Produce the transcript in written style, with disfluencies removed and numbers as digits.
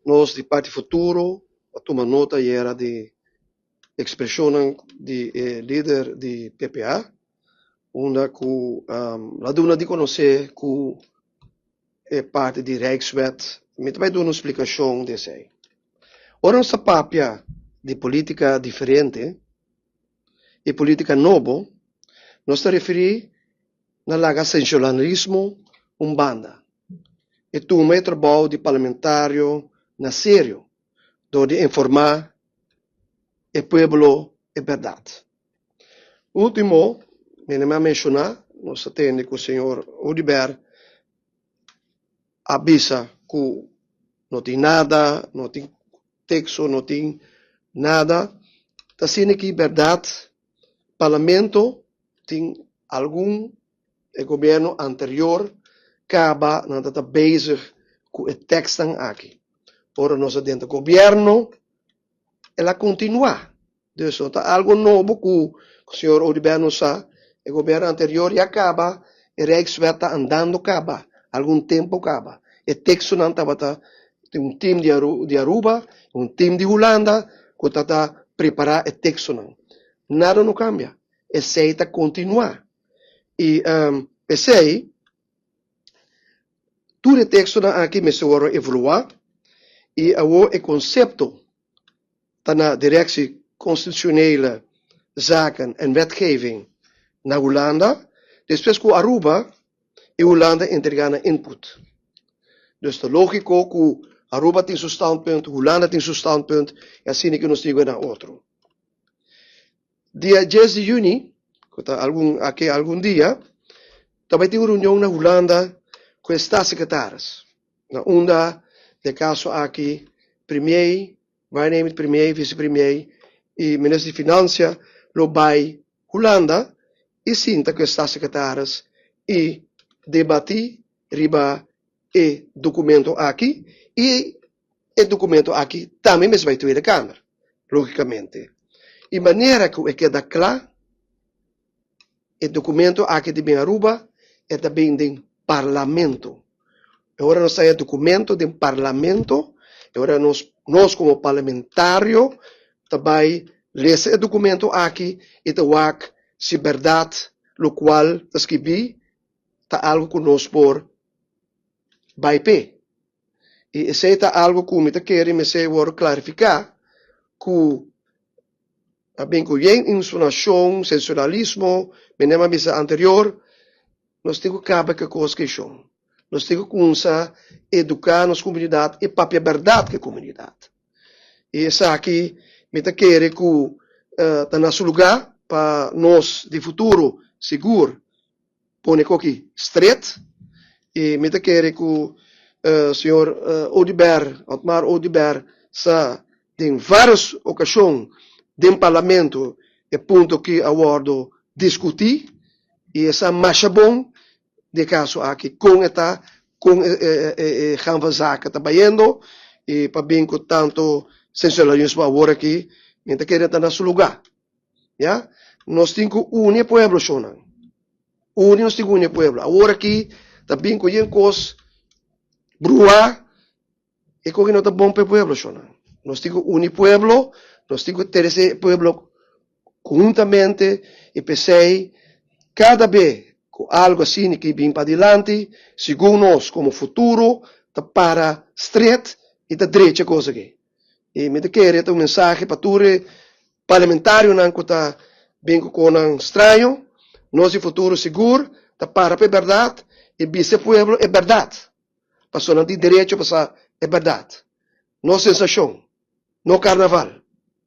nós de Parte Futuro, a tomar nota era de expressão de líder de PPA, onde la duna de conhecer que é parte de Rijkswet, me vai dar uma explicação desse aí. Ora, nossa papia de política diferente e política nova, nós está referindo na laga sensacionalismo umbanda. E tu um trabalho de parlamentário na sério, onde informar o povo a verdade. Último, me vai mencionar, nós temos que o senhor Odibert avisa que não tem nada, não tem texto, não tem nada. Está sendo que verdade, parlamento tem algum governo anterior acaba não está bezig com o texto aqui. Ora, nós dentro do governo, ela continua. Então, está algo novo que o senhor Odibert não sabe. O governo anterior já acaba, e Rijkswet está andando acaba. Algum tempo acaba. O texto não estava, tem um time de Aruba, um time de Holanda, que está preparar o texto não. Nada não cambia. Esse aí está continuar. E esse aí, tudo o texto aqui me se vai evoluir, e o conceito está na direção constitucionele zaken en wetgeving na Holanda, depois com Aruba, e Holanda entregando input. Dus é lógico que Aruba tem seu standpunt, Holanda tem seu standpunt, e assim que nós temos na outro. Dia 10 de junho, algum dia, também tem uma reunião na Holanda com os staatssecretários. Na onda, de caso aqui, premier, waarnemend premier, vice-premier e ministro de Finanças, lo bij Holanda, e sinta com os staatssecretários e debatir riba e documento aqui, e o documento aqui também me vai ter a Câmara, logicamente. E maneira que queda claro, o documento aqui de Aruba é também do Parlamento. Agora nós temos documento do Parlamento, agora nós como parlamentário, também lemos o documento aqui e também se verdade, o qual está escrito, está algo que nós por byp. E isso é algo que eu quero me clarificar, que bem que a informação, sensacionalismo, menema misa anterior, nós temos que acabar com a questão. Nós temos que começar a educar a nossa comunidade e para a verdade que a comunidade. E isso aqui, me quero que está no nosso lugar para nós de futuro seguro, pôr aqui straight, e me quero que o senhor Otmar Odibert, em várias ocasiões, do parlamento, é ponto que aguardo discutir, e essa marcha bom, de caso aqui, com zaken trabalhando, e para bem com tanto sensacionalismo agora aqui, me quero estar no nosso lugar. Ja? Nós temos que unir o povo, Shonan. Nós temos que unir o povo. Agora aqui, também com a coisa, brua, e com não está bom para o povo, Shonan. Nós temos que unir o povo, nós temos que ter esse povo conjuntamente, e pensei, cada vez com algo assim que vem para adiante, segundo nós, como futuro, está para straight e está direita coisa aqui. E me quero ter mensagem para todos parlamentários que está bem com um estranho, nós de futuro seguro, está para a verdade, e vice povo é verdade. Passou não tem direito a passar é verdade. Não sensação, não carnaval.